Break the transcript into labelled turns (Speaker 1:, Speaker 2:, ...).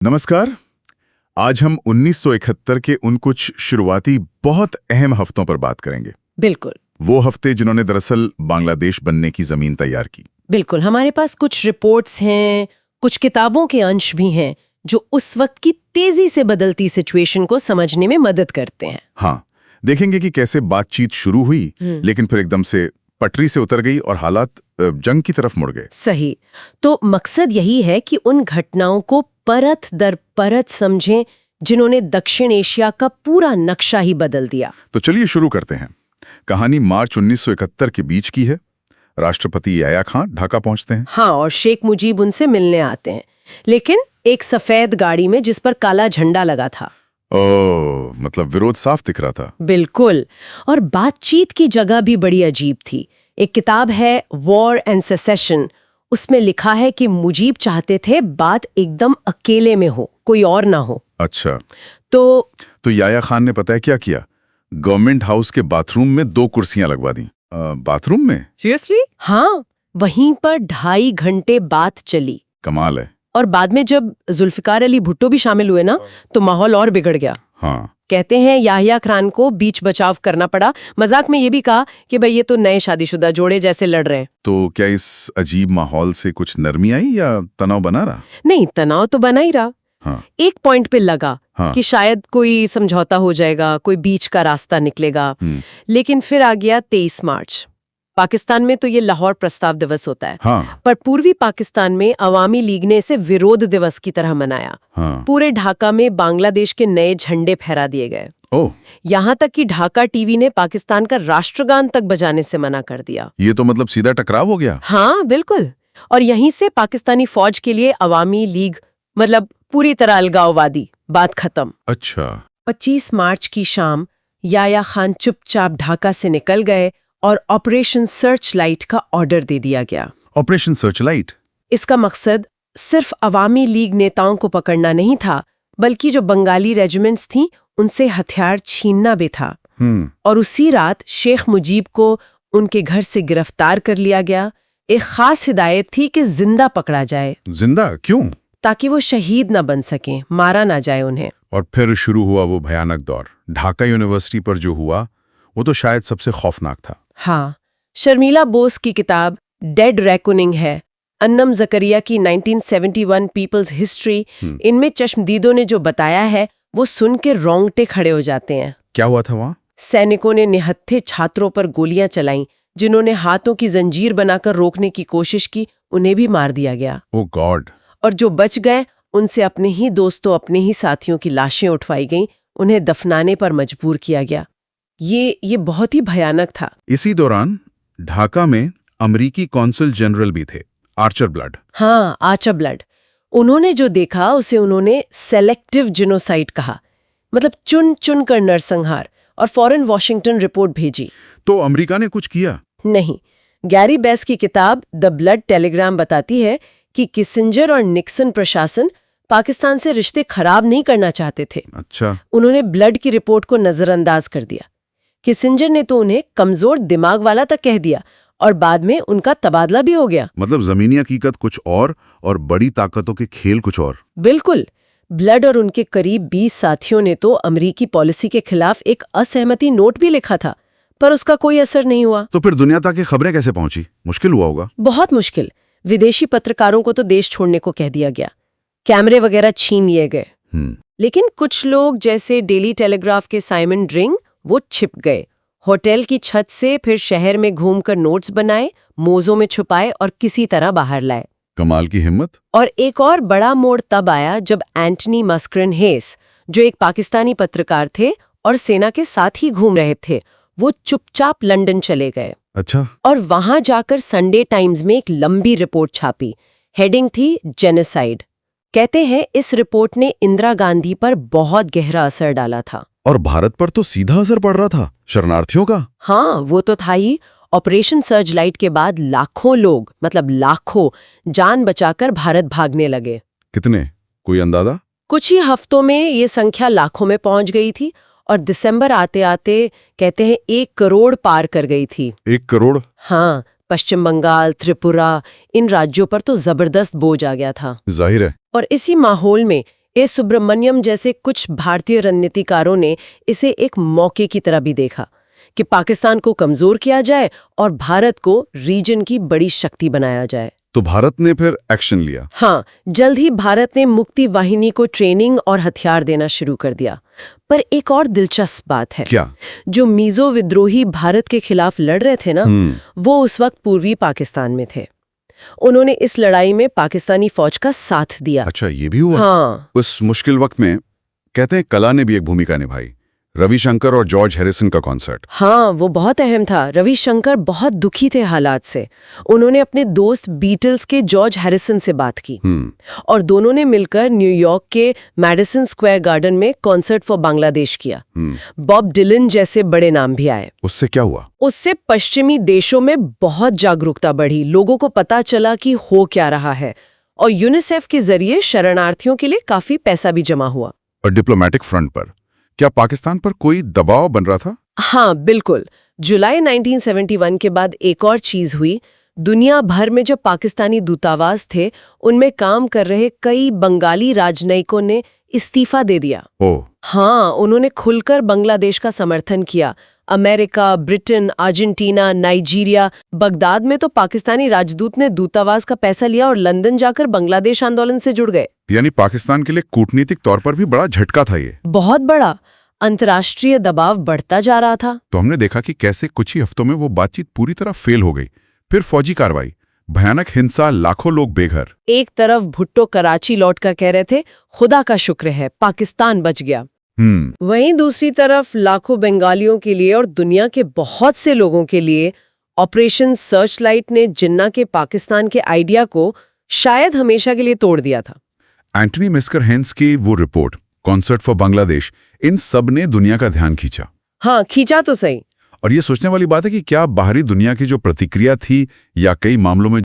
Speaker 1: नमस्कार। आज हम 1971 के उन कुछ शुरुआती बहुत अहम हफ्तों पर बात करेंगे।
Speaker 2: बिल्कुल
Speaker 1: वो हफ्ते जिन्होंने दरअसल बांग्लादेश बनने की जमीन तैयार की।
Speaker 2: बिल्कुल हमारे पास कुछ रिपोर्ट्स हैं, कुछ किताबों के अंश भी हैं जो उस वक्त की तेजी से बदलती सिचुएशन को समझने में मदद करते हैं।
Speaker 1: हाँ, देखेंगे कि कैसे बातचीत शुरू हुई लेकिन फिर एकदम से पटरी से उतर गई और हालात जंग की तरफ मुड़ गए।
Speaker 2: सही। तो मकसद यही है कि उन घटनाओं को परत दर परत समझें जिन्होंने दक्षिण एशिया का पूरा नक्शा ही बदल दिया।
Speaker 1: तो चलिए शुरू करते हैं। कहानी मार्च 1971 के बीच की है। राष्ट्रपति याया खान ढाका पहुंचते हैं।
Speaker 2: हाँ, और शेख मुजीब उनसे मिलने आते हैं, लेकिन एक सफेद गाड़ी में जिस पर काला झंडा लगा था।
Speaker 1: ओह, मतलब विरोध साफ दिख रहा था।
Speaker 2: बिल्कुल। और बातचीत की जगह भी बड़ी अजीब थी। एक किताब है वॉर एंड सेसेशन, उसमें लिखा है कि मुजीब चाहते थे बात एकदम अकेले में हो, कोई और ना हो।
Speaker 1: अच्छा,
Speaker 2: तो
Speaker 1: याया खान ने पता है क्या किया? गवर्नमेंट हाउस के बाथरूम में 2 कुर्सियां लगवा दी। बाथरूम में?
Speaker 2: सीरियसली? हाँ, वहीं पर 2.5 घंटे बात चली।
Speaker 1: कमाल है।
Speaker 2: और बाद में जब जुल्फिकार अली भुट्टो भी शामिल हुए ना, तो माहौल और बिगड़ गया।
Speaker 1: हाँ,
Speaker 2: कहते हैं याहिया खान को बीच बचाव करना पड़ा। मजाक में ये भी कहा कि भाई ये तो नए शादीशुदा जोड़े जैसे लड़ रहे हैं।
Speaker 1: तो क्या इस अजीब माहौल से कुछ नरमी आई या तनाव बना रहा?
Speaker 2: नहीं, तनाव तो बना ही रहा।
Speaker 1: हाँ,
Speaker 2: एक पॉइंट पे लगा
Speaker 1: हाँ।
Speaker 2: कि शायद कोई समझौता हो जाएगा, कोई बीच का रास्ता निकलेगा। लेकिन फिर आ गया 23 मार्च। पाकिस्तान में तो ये लाहौर प्रस्ताव दिवस होता है,
Speaker 1: हाँ,
Speaker 2: पर पूर्वी पाकिस्तान में अवामी लीग ने इसे विरोध दिवस की तरह मनाया।
Speaker 1: हाँ।
Speaker 2: पूरे ढाका में बांग्लादेश के नए झंडे फहरा दिए गए।
Speaker 1: ओह,
Speaker 2: यहाँ तक कि ढाका टीवी ने पाकिस्तान का राष्ट्रगान तक बजाने से मना कर दिया।
Speaker 1: ये तो मतलब सीधा टकराव हो गया।
Speaker 2: हाँ, बिल्कुल। और यहीं से पाकिस्तानी फौज के लिए अवामी लीग मतलब पूरी तरह अलगाववादी, बात खत्म।
Speaker 1: अच्छा,
Speaker 2: 25 मार्च की शाम याया खान चुपचाप ढाका से निकल गए और ऑपरेशन सर्च लाइट का ऑर्डर दे दिया गया।
Speaker 1: Operation Searchlight?
Speaker 2: इसका मकसद सिर्फ अवामी लीग नेताओं को पकड़ना नहीं था, बल्कि जो बंगाली रेजिमेंट्स थीं उनसे हथियार छीनना भी था। और उसी रात शेख मुजीब को उनके घर से गिरफ्तार कर लिया गया। एक खास हिदायत थी कि जिंदा पकड़ा जाए।
Speaker 1: जिंदा क्यों?
Speaker 2: ताकि वो शहीद न बन सकें, मारा ना जाए उन्हें।
Speaker 1: और फिर शुरू हुआ वो भयानक दौर। ढाका यूनिवर्सिटी पर जो हुआ वो तो शायद सबसे खौफनाक था।
Speaker 2: हाँ, शर्मिला बोस की किताब डेड रेकनिंग है, अन्नम जकरिया की 1971 पीपल्स हिस्ट्री, इनमें चश्मदीदों ने जो बताया है वो सुन के रोंगटे खड़े हो जाते हैं।
Speaker 1: क्या हुआ था वहाँ?
Speaker 2: सैनिकों ने निहत्थे छात्रों पर गोलियां चलाईं, जिन्होंने हाथों की जंजीर बनाकर रोकने की कोशिश की, उन्हें भी मार दिया गया।
Speaker 1: ओह गॉड।
Speaker 2: और जो बच गए उनसे अपने ही दोस्तों, अपने ही साथियों की लाशें उठवाई गईं, उन्हें दफनाने पर मजबूर किया गया। ये बहुत ही भयानक था।
Speaker 1: इसी दौरान ढाका में अमेरिकी कॉन्सल जनरल भी थे, आर्चर ब्लड।
Speaker 2: हाँ, आर्चर ब्लड। उन्होंने जो देखा उसे उन्होंने सेलेक्टिव जिनोसाइड कहा, मतलब चुन चुन कर नरसंहार, और फौरन वॉशिंगटन रिपोर्ट भेजी।
Speaker 1: तो अमेरिका ने कुछ किया?
Speaker 2: नहीं। गैरी बेस की किताब द ब्लड टेलीग्राम बताती है कि किसिंजर और निक्सन प्रशासन पाकिस्तान से रिश्ते खराब नहीं करना चाहते थे।
Speaker 1: अच्छा।
Speaker 2: उन्होंने ब्लड की रिपोर्ट को नजरअंदाज कर दिया। किसिंजर ने तो उन्हें कमजोर दिमाग वाला तक कह दिया और बाद में उनका तबादला भी हो गया।
Speaker 1: मतलब जमीनी हकीकत कुछ और बड़ी ताकतों के खेल कुछ और।
Speaker 2: बिल्कुल। ब्लड और उनके करीब 20 साथियों ने तो अमेरिकी पॉलिसी के खिलाफ एक असहमति नोट भी लिखा था, पर उसका कोई असर नहीं हुआ।
Speaker 1: तो फिर दुनिया तक ये खबरें कैसे पहुंची? मुश्किल हुआ होगा।
Speaker 2: बहुत मुश्किल। विदेशी पत्रकारों को तो देश छोड़ने को कह दिया गया, कैमरे वगैरह छीन लिए गए। लेकिन कुछ लोग जैसे डेली टेलीग्राफ के साइमन ड्रिंग वो छिप गए। होटल की छत से फिर शहर में घूमकर नोट्स बनाए, मोज़ों में छुपाए और किसी तरह बाहर लाए।
Speaker 1: कमाल की हिम्मत।
Speaker 2: और एक और बड़ा मोड़ तब आया जब एंटनी मस्करन हेस, जो एक पाकिस्तानी पत्रकार थे और सेना के साथ ही घूम रहे थे, वो चुपचाप लंदन चले गए।
Speaker 1: अच्छा।
Speaker 2: और वहां जाकर संडे टाइम्स में एक लंबी रिपोर्ट छापी। हेडिंग थी जेनोसाइड। कहते हैं इस रिपोर्ट ने इंदिरा गांधी पर बहुत गहरा असर डाला था।
Speaker 1: और भारत पर तो सीधा असर पड़ रहा था, शरणार्थियों का।
Speaker 2: हाँ, वो तो था ही। ऑपरेशन सर्च लाइट के बाद लाखों लोग, मतलब लाखों, जान बचाकर भारत भागने लगे।
Speaker 1: कितने, कोई अंदाजा?
Speaker 2: कुछ ही हफ्तों में ये संख्या लाखों में पहुंच गई थी और दिसंबर आते आते कहते हैं 1 करोड़ पार कर गई थी।
Speaker 1: 1 करोड़?
Speaker 2: हाँ, पश्चिम बंगाल, त्रिपुरा, इन राज्यों पर तो जबरदस्त बोझ आ गया था।
Speaker 1: जाहिर है।
Speaker 2: और इसी माहौल में ए सुब्रमण्यम जैसे कुछ भारतीय रणनीतिकारों ने इसे एक मौके की तरह भी देखा कि पाकिस्तान को कमजोर किया जाए और भारत को रीजन की बड़ी शक्ति बनाया जाए।
Speaker 1: तो भारत ने फिर एक्शन लिया।
Speaker 2: हाँ, जल्द ही भारत ने मुक्ति वाहिनी को ट्रेनिंग और हथियार देना शुरू कर दिया। पर एक और दिलचस्प बात है।
Speaker 1: क्या?
Speaker 2: जो मिजो विद्रोही भारत के खिलाफ लड़ रहे थे ना, वो उस वक्त पूर्वी पाकिस्तान में थे। उन्होंने इस लड़ाई में पाकिस्तानी फौज का साथ दिया।
Speaker 1: अच्छा, ये भी हुआ?
Speaker 2: हाँ।
Speaker 1: उस मुश्किल वक्त में कहते हैं कला ने भी एक भूमिका निभाई। रविशंकर और जॉर्ज हैरिसन का कॉन्सर्ट।
Speaker 2: हाँ, वो बहुत अहम था। रविशंकर बहुत दुखी थे हालात से। उन्होंने अपने दोस्त बीटल्स के जॉर्ज हैरिसन से बात की और दोनों ने मिलकर न्यूयॉर्क के मैडिसन स्क्वायर गार्डन में कॉन्सर्ट फॉर बांग्लादेश किया। बॉब डिलन जैसे बड़े नाम भी आए।
Speaker 1: उससे क्या हुआ?
Speaker 2: उससे पश्चिमी देशों में बहुत जागरूकता बढ़ी। लोगों को पता चला कि हो क्या रहा है और यूनिसेफ के जरिए शरणार्थियों के लिए काफी पैसा भी जमा हुआ।
Speaker 1: और डिप्लोमेटिक फ्रंट पर क्या पाकिस्तान पर कोई दबाव बन रहा था?
Speaker 2: हाँ, बिल्कुल। जुलाई 1971 के बाद एक और चीज हुई। दुनिया भर में जो पाकिस्तानी दूतावास थे, उनमें काम कर रहे कई बंगाली राजनयिकों ने इस्तीफा दे दिया।
Speaker 1: ओह।
Speaker 2: हाँ, उन्होंने खुलकर बांग्लादेश का समर्थन किया। America, Britain, Argentina, Nigeria, Baghdad में तो पाकिस्तानी राजदूत ने दूतावास का पैसा लिया और लंदन जाकर बांग्लादेश आंदोलन से जुड़ गए।
Speaker 1: यानी पाकिस्तान के लिए कूटनीतिक तौर पर भी बड़ा झटका था ये।
Speaker 2: बहुत बड़ा। अंतर्राष्ट्रीय दबाव बढ़ता जा रहा था।
Speaker 1: तो हमने देखा कि कैसे कुछ ही हफ्तों में वो बातचीत पूरी तरह फेल हो गई। फिर फौजी कार्रवाई, भयानक हिंसा, लाखों लोग बेघर।
Speaker 2: एक तरफ भुट्टो कराची लौट कर कह रहे थे, खुदा का शुक्र है पाकिस्तान बच गया। वहीं दूसरी तरफ लाखों बंगालियों के लिए और दुनिया के बहुत से लोगों के लिए ऑपरेशन सर्चलाइट ने जिन्ना के पाकिस्तान के आइडिया को शायद हमेशा के लिए तोड़ दिया था।
Speaker 1: एंटनी मिस्कर हेंस की वो रिपोर्ट, कॉन्सर्ट फॉर बांग्लादेश, इन सब ने दुनिया का ध्यान खींचा।
Speaker 2: हाँ, खींचा तो सही।
Speaker 1: और ये सोचने वाली बात है कि क्या बाहरी दुनिया की जो प्रतिक्रिया थी या कई मामलों में